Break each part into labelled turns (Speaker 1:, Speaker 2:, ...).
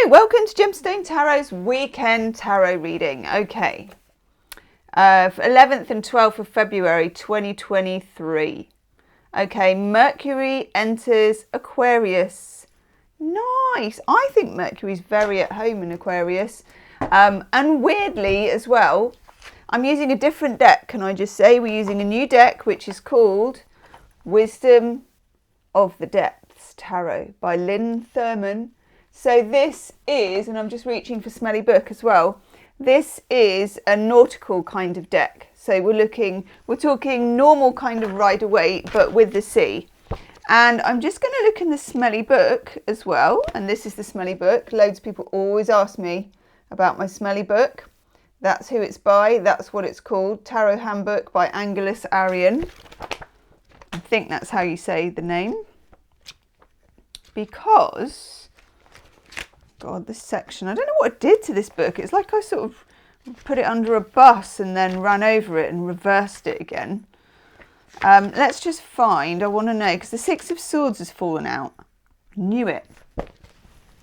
Speaker 1: welcome to Gemstone Tarot's weekend tarot reading. Okay, 11th and 12th of February 2023. Okay, Mercury enters Aquarius. Nice. I think Mercury's very at home in Aquarius. And weirdly as well, I'm using a different deck, can I just say? We're using a new deck which is called Wisdom of the Depths Tarot by Lynn Thurman. So this is, and I'm just reaching for Smelly Book as well, this is a nautical kind of deck. So we're talking normal kind of Rider-Waite, but with the sea. And I'm just going to look in the Smelly Book as well. And this is the Smelly Book. Loads of people always ask me about my Smelly Book. That's who it's by. That's what it's called. Tarot Handbook by Angelus Arian. I think that's how you say the name. Because... God, this section, I don't know what I did to this book. It's like I sort of put it under a bus and then ran over it and reversed it again. Let's just find, I want to know, because the Six of Swords has fallen out. Knew it.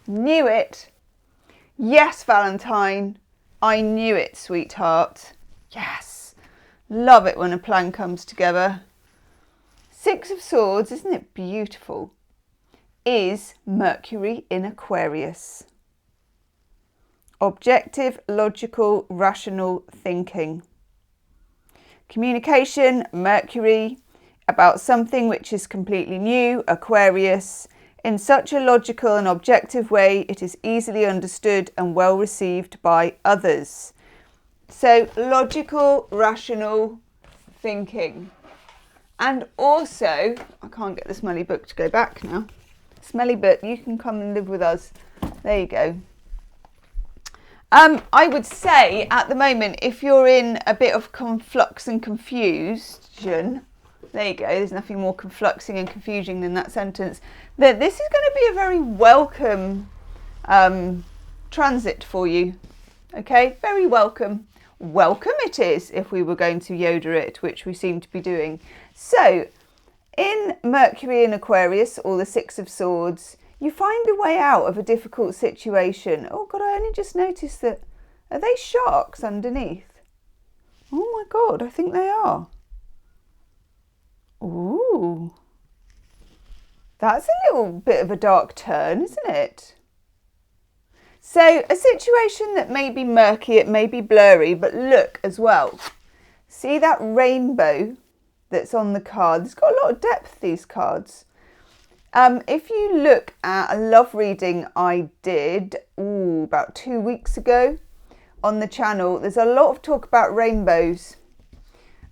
Speaker 1: Knew it. Yes, Valentine. I knew it, sweetheart. Yes. Love it when a plan comes together. Six of Swords, isn't it beautiful? Is Mercury in Aquarius. Objective, logical, rational thinking. Communication, Mercury, about something which is completely new, Aquarius. In such a logical and objective way, it is easily understood and well received by others. So, logical, rational thinking. And also, I can't get the Smelly Book to go back now. Smelly Book, you can come and live with us. There you go. I would say at the moment, if you're in a bit of conflux and confusion, there you go, there's nothing more confluxing and confusing than that sentence, that this is going to be a very welcome transit for you. Okay, very welcome. Welcome it is if we were going to Yoda it, which we seem to be doing. So, in Mercury in Aquarius, or the Six of Swords, you find a way out of a difficult situation. Oh God, I only just noticed that. Are they sharks underneath? Oh my God, I think they are. Ooh. That's a little bit of a dark turn, isn't it? So, a situation that may be murky, it may be blurry, but look as well. See that rainbow that's on the card? It's got a lot of depth, these cards. If you look at a love reading I did about 2 weeks ago on the channel, there's a lot of talk about rainbows.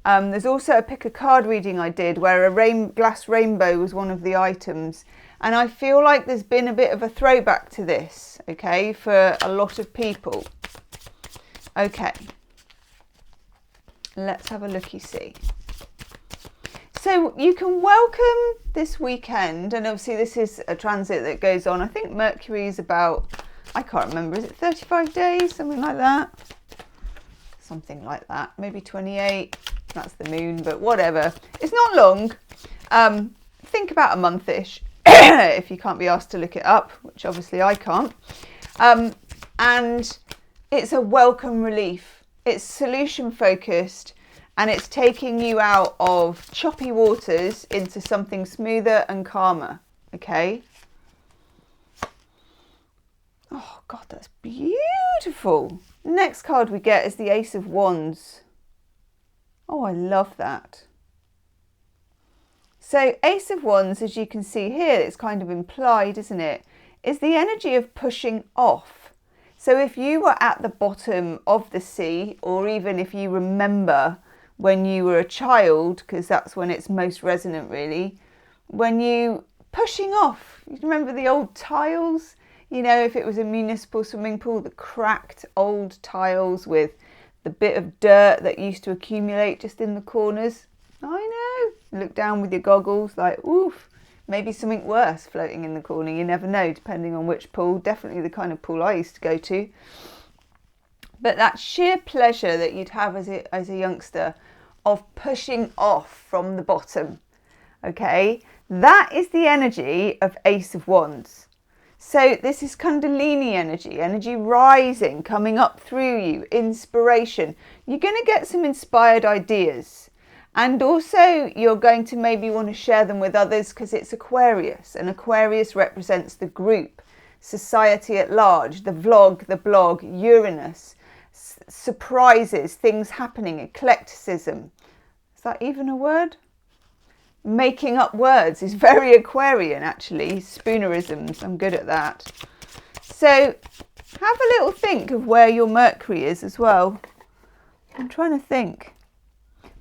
Speaker 1: There's also a pick a card reading I did where a glass rainbow was one of the items. And I feel like there's been a bit of a throwback to this, okay, for a lot of people. Okay, let's have a looky-see. So you can welcome this weekend, and obviously this is a transit that goes on. I think Mercury is about, I can't remember, is it 35 days, something like that? Something like that, maybe 28, that's the moon, but whatever. It's not long, think about a month-ish, if you can't be asked to look it up, which obviously I can't. And it's a welcome relief. It's solution-focused. And it's taking you out of choppy waters into something smoother and calmer, okay? Oh, God, that's beautiful. Next card we get is the Ace of Wands. Oh, I love that. So, Ace of Wands, as you can see here, it's kind of implied, isn't it? Is the energy of pushing off. So, if you were at the bottom of the sea, or even if you remember when you were a child, because that's when it's most resonant really, when you pushing off, you remember the old tiles, you know, if it was a municipal swimming pool, the cracked old tiles with the bit of dirt that used to accumulate just in the corners. I know, look down with your goggles like, oof, maybe something worse floating in the corner, you never know, depending on which pool. Definitely the kind of pool I used to go to. But that sheer pleasure that you'd have as a youngster of pushing off from the bottom, okay? That is the energy of Ace of Wands. So this is Kundalini energy rising, coming up through you, inspiration. You're going to get some inspired ideas. And also you're going to maybe want to share them with others because it's Aquarius. And Aquarius represents the group, society at large, the vlog, the blog, Uranus, surprises, things happening, eclecticism. Is that even a word? Making up words is very Aquarian, actually. Spoonerisms, I'm good at that. So have a little think of where your Mercury is as well. I'm trying to think.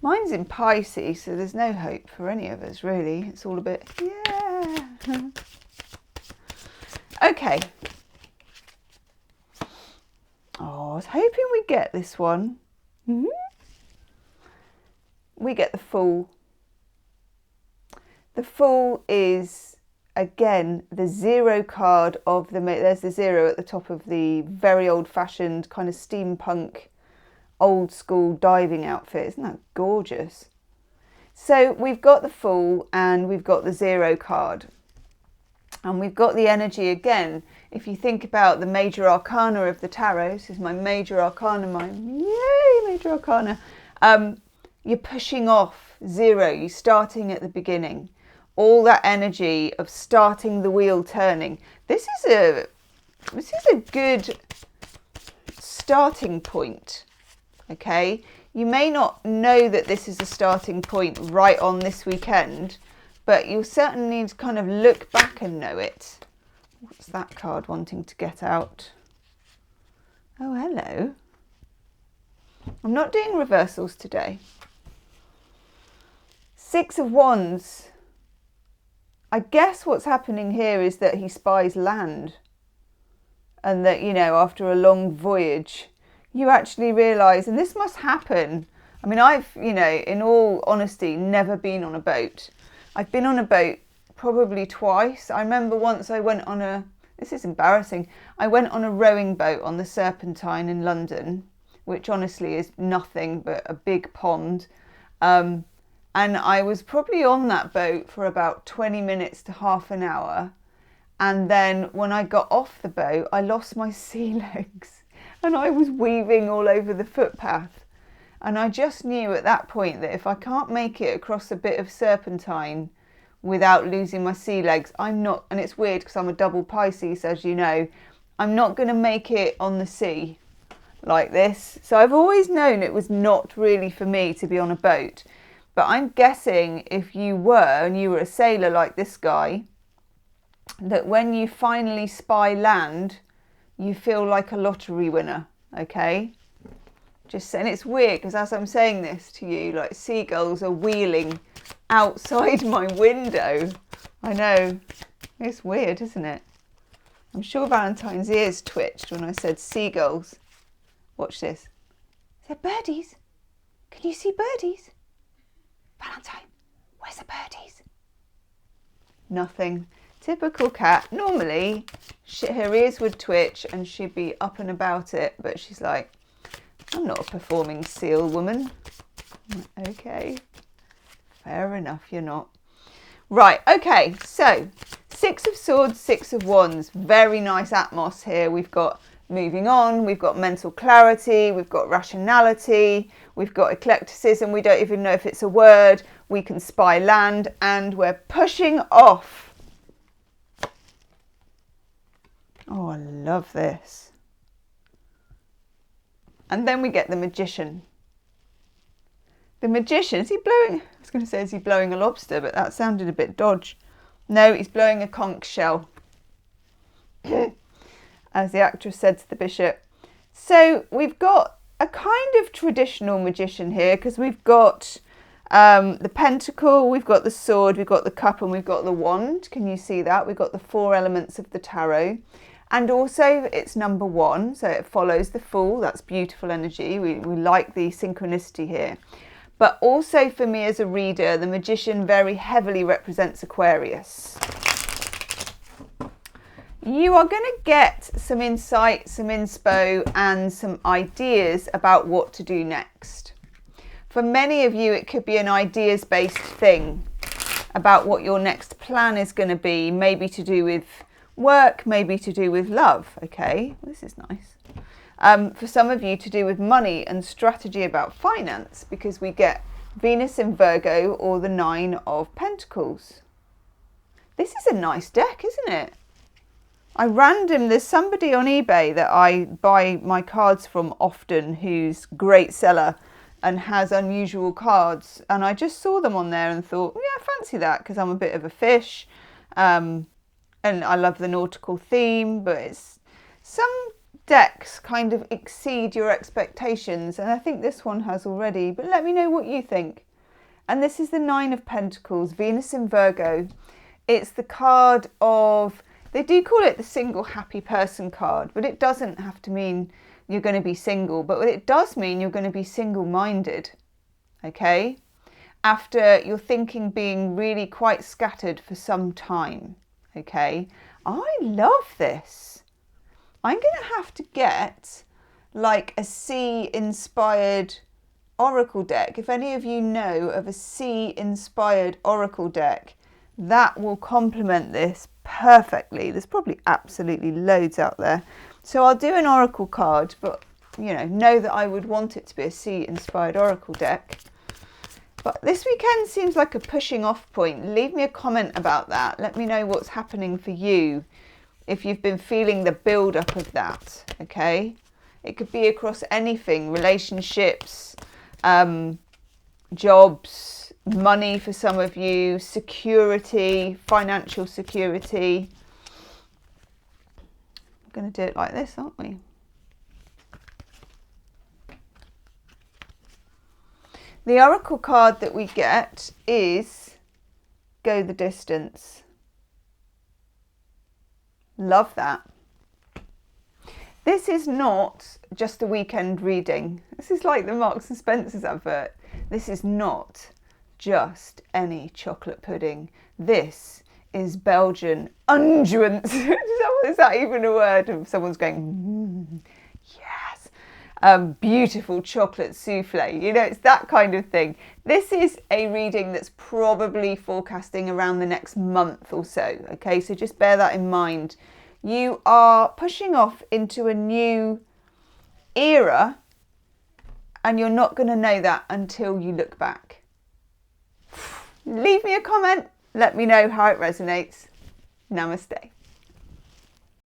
Speaker 1: Mine's in Pisces, so there's no hope for any of us, really. It's all a bit, yeah. Okay. Oh, I was hoping we'd get this one. We get the Fool. The Fool is, again, the 0 card of the... There's the 0 at the top of the very old-fashioned kind of steampunk, old-school diving outfit. Isn't that gorgeous? So we've got the Fool and we've got the 0 card. And we've got the energy again. If you think about the major arcana of the tarot, this is my major arcana, major arcana. You're pushing off 0, you're starting at the beginning. All that energy of starting the wheel turning. This is a good starting point. Okay, you may not know that this is a starting point right on this weekend, but you'll certainly need to kind of look back and know it. What's that card wanting to get out? Oh, hello. I'm not doing reversals today. 6 of Wands. I guess what's happening here is that he spies land. And that, you know, after a long voyage, you actually realise, and this must happen. I mean, I've, you know, in all honesty, never been on a boat. I've been on a boat probably twice. I remember once I went on this is embarrassing, I went on a rowing boat on the Serpentine in London, which honestly is nothing but a big pond. And I was probably on that boat for about 20 minutes to half an hour. And then when I got off the boat, I lost my sea legs and I was weaving all over the footpath. And I just knew at that point that if I can't make it across a bit of Serpentine without losing my sea legs, I'm not, and it's weird because I'm a double Pisces, as you know, I'm not going to make it on the sea like this. So I've always known it was not really for me to be on a boat. But I'm guessing if you were, and you were a sailor like this guy, that when you finally spy land, you feel like a lottery winner, okay? Just saying, it's weird because as I'm saying this to you, like seagulls are wheeling outside my window. I know, it's weird, isn't it? I'm sure Valentine's ears twitched when I said seagulls. Watch this. Is there birdies? Can you see birdies? Valentine, where's the birdies? Nothing. Typical cat. Normally, her ears would twitch and she'd be up and about it, but she's like, I'm not a performing seal woman. Okay, fair enough, you're not. Right, okay, so 6 of Swords, 6 of Wands. Very nice atmos here. We've got moving on, we've got mental clarity, we've got rationality, we've got eclecticism, we don't even know if it's a word, we can spy land, and we're pushing off. Oh, I love this. And then we get the Magician. The Magician, is he blowing, I was going to say, is he blowing a lobster, but that sounded a bit dodge. No, he's blowing a conch shell. As the actress said to the bishop. So we've got a kind of traditional magician here because we've got the pentacle, we've got the sword, we've got the cup and we've got the wand. Can you see that? We've got the 4 elements of the tarot. And also it's number 1, so it follows the Fool. That's beautiful energy. We like the synchronicity here. But also for me as a reader, the Magician very heavily represents Aquarius. You are going to get some insight, some inspo and some ideas about what to do next. For many of you, it could be an ideas-based thing about what your next plan is going to be, maybe to do with Work may be to do with love. Okay, this is nice. For some of you, to do with money and strategy about finance, because we get Venus in Virgo or the 9 of Pentacles. This is a nice deck, isn't it? There's somebody on eBay that I buy my cards from often who's a great seller and has unusual cards. And I just saw them on there and thought, yeah, I fancy that because I'm a bit of a fish. And I love the nautical theme, but it's some decks kind of exceed your expectations. And I think this one has already, but let me know what you think. And this is the 9 of Pentacles, Venus in Virgo. It's the card of, they do call it the single happy person card, but it doesn't have to mean you're going to be single, but it does mean you're going to be single-minded, okay? After your thinking being really quite scattered for some time, okay? I love this. I'm going to have to get like a sea-inspired oracle deck. If any of you know of a sea-inspired oracle deck, that will complement this perfectly. There's probably absolutely loads out there. So I'll do an oracle card, but know that I would want it to be a sea-inspired oracle deck. But this weekend seems like a pushing off point. Leave me a comment about that. Let me know what's happening for you, if you've been feeling the build-up of that, okay? It could be across anything, relationships, jobs, money for some of you, security, financial security. We're going to do it like this, aren't we? The oracle card that we get is Go the Distance. Love that. This is not just a weekend reading. This is like the Marks and Spencer's advert. This is not just any chocolate pudding. This is Belgian unguents. Is that even a word? If someone's going, yes. Beautiful chocolate souffle. It's that kind of thing. This is a reading that's probably forecasting around the next month or so. Okay, so just bear that in mind. You are pushing off into a new era, and you're not going to know that until you look back. Leave me a comment. Let me know how it resonates. Namaste.